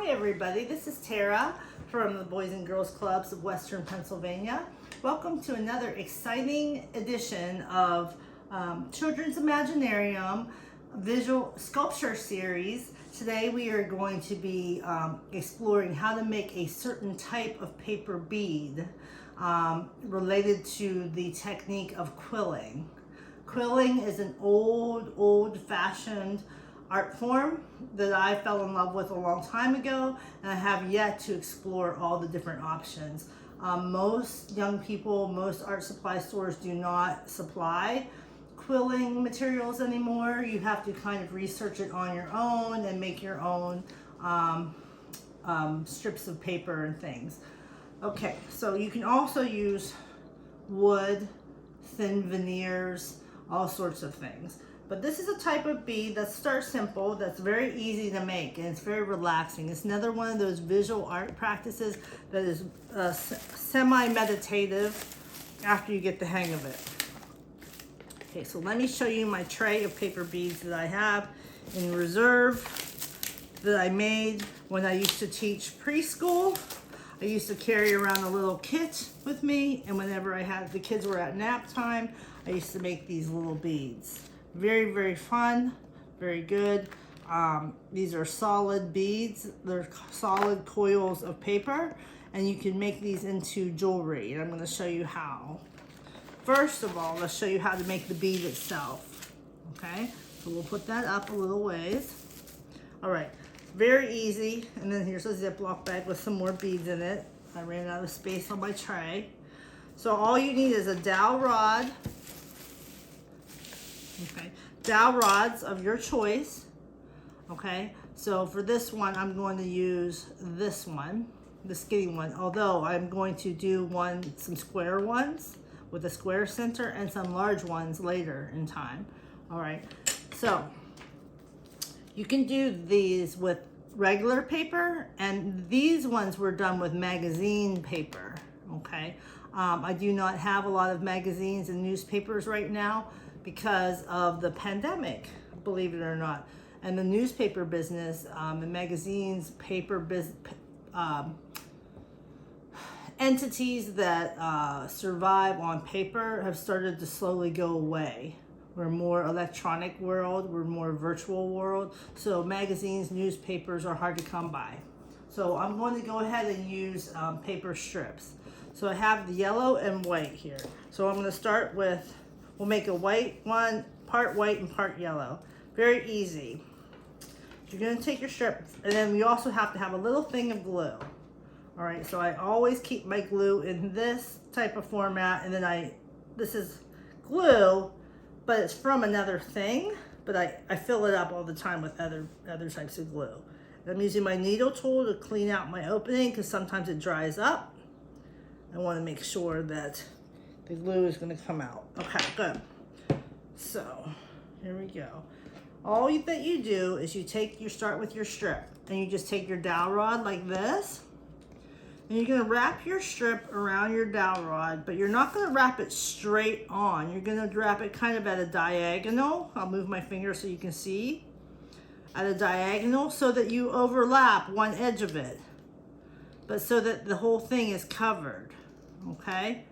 Hi everybody, this is Tara from the Boys and Girls Clubs of Western Pennsylvania. Welcome to another exciting edition of Children's Imaginarium Visual Sculpture Series. Today we are going to be exploring how to make a certain type of paper bead related to the technique of quilling. Quilling is an old-fashioned art form that I fell in love with a long time ago, and I have yet to explore all the different options. Most young people, most art supply stores do not supply quilling materials anymore. You have to kind of research it on your own and make your own strips of paper and things. Okay, so you can also use wood, thin veneers, all sorts of things. But this is a type of bead that starts simple, that's very easy to make, and it's very relaxing. It's another one of those visual art practices that is semi-meditative after you get the hang of it. Okay, so let me show you my tray of paper beads that I have in reserve that I made when I used to teach preschool. I used to carry around a little kit with me, and whenever the kids were at nap time, I used to make these little beads. Very, very fun, very good. These are solid beads. They're solid coils of paper, and you can make these into jewelry, and I'm going to show you how. First of all, let's show you how to make the bead itself. Okay, so we'll put that up a little ways. All right, very easy. And then here's a Ziploc bag with some more beads in it. I ran out of space on my tray. So all you need is a dowel rod. Okay, dowel rods of your choice. Okay, so for this one, I'm going to use this one, the skinny one, although I'm going to do some square ones with a square center and some large ones later in time. All right, so you can do these with regular paper, and these ones were done with magazine paper. Okay, I do not have a lot of magazines and newspapers right now because of the pandemic, believe it or not. And the newspaper business, the magazines, entities that survive on paper have started to slowly go away. We're more electronic world, we're more virtual world. So magazines, newspapers are hard to come by. So I'm going to go ahead and use paper strips. So I have the yellow and white here. So I'm going to start with, we'll make a white one, part white and part yellow. Very easy. You're going to take your strip, and then we also have to have a little thing of glue. All right, so I always keep my glue in this type of format, and then this is glue, but it's from another thing, but I fill it up all the time with other types of glue. I'm using my needle tool to clean out my opening because sometimes it dries up. I want to make sure that the glue is going to come out. Okay, good. So here we go. All that you do is you start with your strip, and you just take your dowel rod like this, and you're going to wrap your strip around your dowel rod, but you're not going to wrap it straight on. You're going to wrap it kind of at a diagonal. I'll move my finger so you can see. At a diagonal, so that you overlap one edge of it, but so that the whole thing is covered. Okay,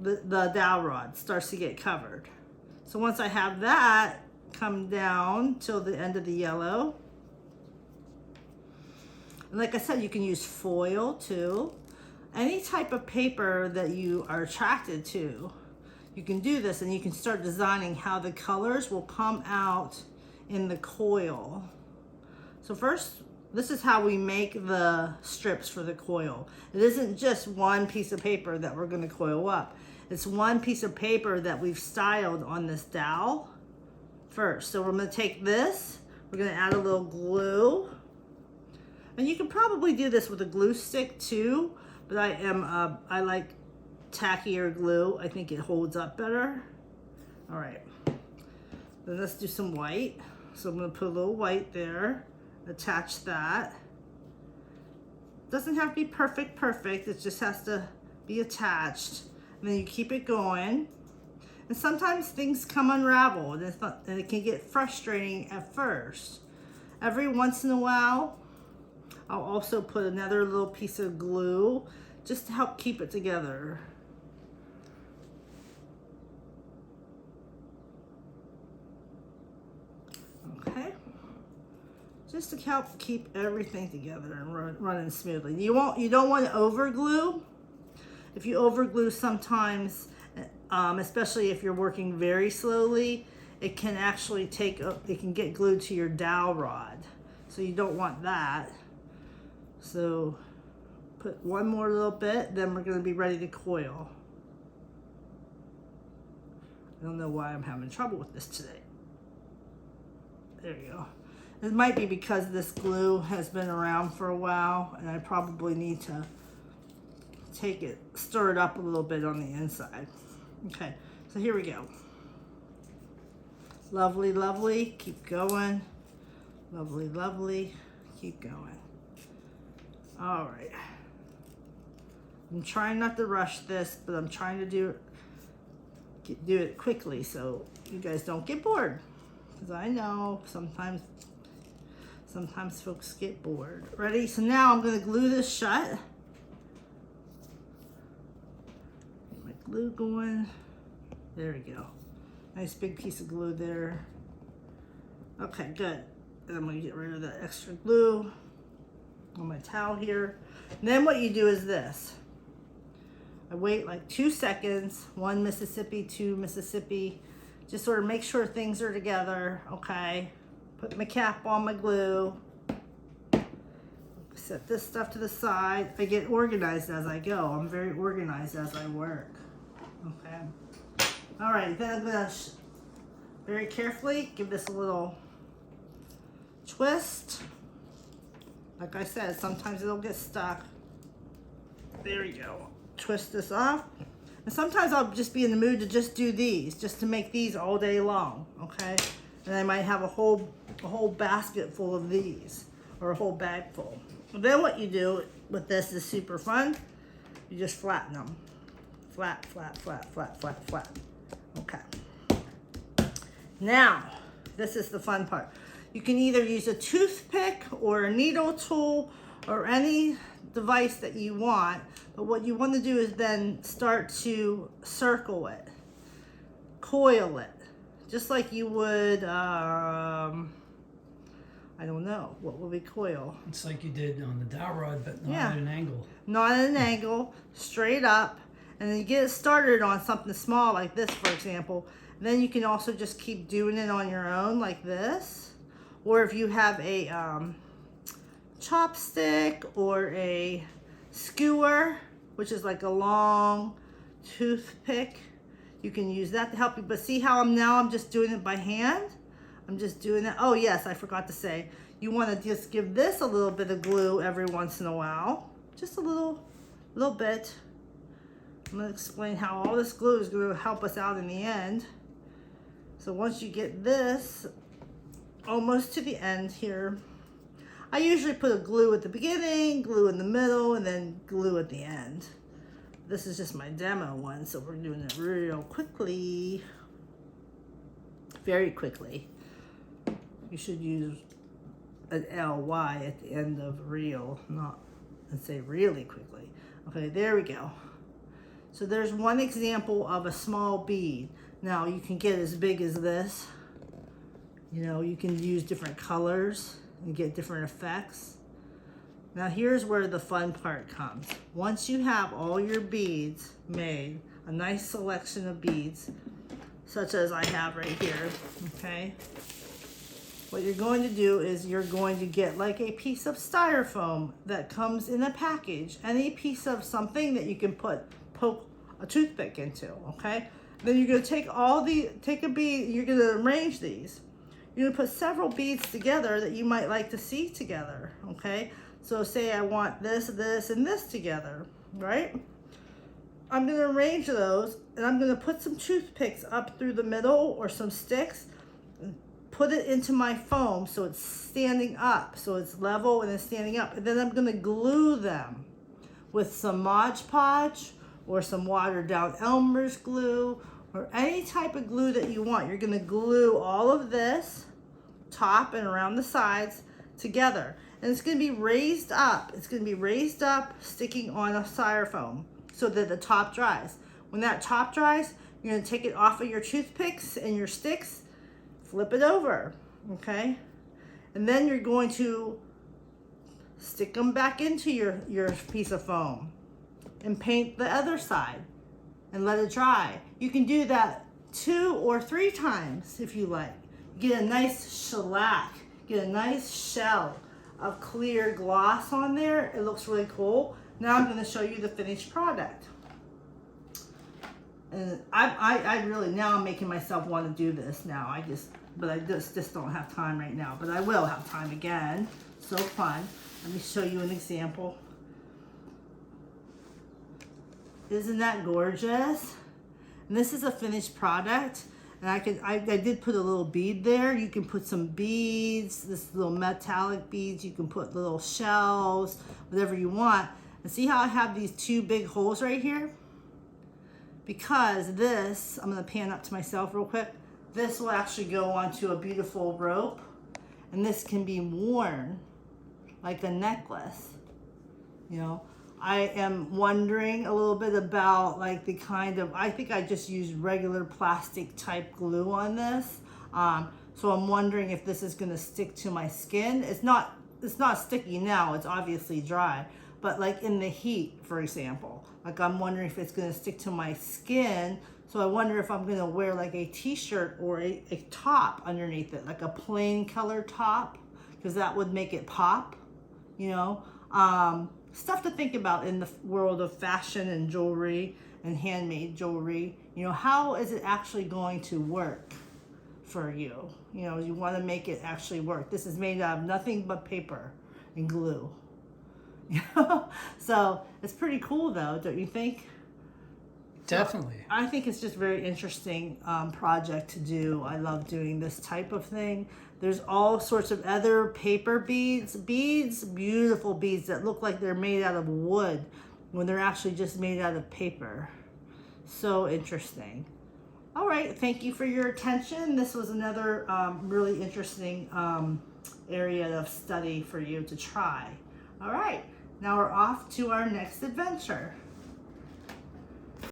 the dowel rod starts to get covered. So once I have that, come down till the end of the yellow. And like I said, you can use foil too. Any type of paper that you are attracted to, you can do this, and you can start designing how the colors will come out in the coil. So first, this is how we make the strips for the coil. It isn't just one piece of paper that we're going to coil up. It's one piece of paper that we've styled on this dowel first. So we're going to take this, we're going to add a little glue. And you can probably do this with a glue stick too, but I like tackier glue. I think it holds up better. All right, then let's do some white. So I'm going to put a little white there, attach that. Doesn't have to be perfect, it just has to be attached. And then you keep it going. And sometimes things come unraveled, and it can get frustrating at first. Every once in a while, I'll also put another little piece of glue just to help keep it together. Okay, just to help keep everything together and running smoothly. You don't want to over glue. If you over glue sometimes, especially if you're working very slowly, it can actually it can get glued to your dowel rod. So you don't want that. So put one more little bit, then we're going to be ready to coil. I don't know why I'm having trouble with this today. There you go. It might be because this glue has been around for a while, and I probably need to stir it up a little bit on the inside. Okay, so here we go. Lovely, lovely, keep going. Lovely, lovely, keep going. All right. I'm trying not to rush this, but I'm trying to do it quickly so you guys don't get bored. Because I know sometimes folks get bored. Ready? So now I'm going to glue this shut. Get my glue going. There we go. Nice big piece of glue there. Okay, good. And I'm going to get rid of that extra glue on my towel here. And then what you do is this. I wait like 2 seconds, 1 Mississippi, 2 Mississippi. Just sort of make sure things are together, okay? Put my cap on my glue. Set this stuff to the side. I get organized as I go. I'm very organized as I work, okay? All right, then I'm gonna very carefully give this a little twist. Like I said, sometimes it'll get stuck. There we go. Twist this off. And sometimes I'll just be in the mood to just do these, just to make these all day long, okay? And I might have a whole basket full of these, or a whole bag full. And then what you do with this is super fun. You just flatten them. Flat, flat, flat, flat, flat, flat. Okay. Now, this is the fun part. You can either use a toothpick or a needle tool or any device that you want, but what you want to do is then start to circle it, coil it, just like you would, I don't know, what would we coil? It's like you did on the dowel rod, but not at an angle. Not at an angle, straight up, and then you get it started on something small like this, for example. Then you can also just keep doing it on your own like this, or if you have a chopstick or a skewer, which is like a long toothpick, you can use that to help you. But see how I'm just doing it by hand? I'm just doing that. Oh yes, I forgot to say, you want to just give this a little bit of glue every once in a while. Just a little bit. I'm going to explain how all this glue is going to help us out in the end. So once you get this almost to the end here, I usually put a glue at the beginning, glue in the middle, and then glue at the end. This is just my demo one, so we're doing it real quickly. Very quickly. You should use an LY at the end of real, not and say really quickly. Okay, there we go. So there's one example of a small bead. Now you can get as big as this. You know, you can use different colors and get different effects. Now here's where the fun part comes. Once you have all your beads made, a nice selection of beads, such as I have right here, okay? What you're going to do is you're going to get like a piece of styrofoam that comes in a package, any piece of something that you can poke a toothpick into, okay? Then you're going to take a bead, you're going to arrange these. You're going to put several beads together that you might like to see together, okay? So say I want this, this, and this together, right? I'm going to arrange those, and I'm going to put some toothpicks up through the middle or some sticks, and put it into my foam so it's standing up, so it's level and it's standing up. And then I'm going to glue them with some Mod Podge or some watered down Elmer's glue or any type of glue that you want. You're going to glue all of this, top and around the sides, together. And it's going to be raised up. It's going to be raised up, sticking on a styrofoam so that the top dries. When that top dries, you're going to take it off of your toothpicks and your sticks, flip it over, okay? And then you're going to stick them back into your piece of foam and paint the other side and let it dry. You can do that 2 or 3 times if you like. Get a nice shellac, get a nice shell of clear gloss on there. It looks really cool. Now I'm going to show you the finished product. And I really, now I'm making myself want to do this now. I just don't have time right now, but I will have time again. So fun. Let me show you an example. Isn't that gorgeous? And this is a finished product. And I did put a little bead there. You can put some beads, this little metallic beads. You can put little shells, whatever you want. And see how I have these 2 big holes right here? Because this, I'm gonna pan up to myself real quick. This will actually go onto a beautiful rope. And this can be worn like a necklace, you know. I am wondering a little bit about like the kind of, I think I just used regular plastic type glue on this. So I'm wondering if this is gonna stick to my skin. It's not sticky now, it's obviously dry. But like in the heat, for example, like I'm wondering if it's gonna stick to my skin. So I wonder if I'm gonna wear like a t-shirt or a top underneath it, like a plain color top, because that would make it pop, you know. Stuff to think about in the world of fashion and jewelry and handmade jewelry. You know, how is it actually going to work for you? You know, you want to make it actually work. This is made out of nothing but paper and glue. So it's pretty cool though, don't you think? Definitely. I think it's just very interesting project to do. I love doing this type of thing. There's all sorts of other paper beads, beautiful beads that look like they're made out of wood when they're actually just made out of paper. So interesting. All right, thank you for your attention. This was another really interesting area of study for you to try. All right, now we're off to our next adventure.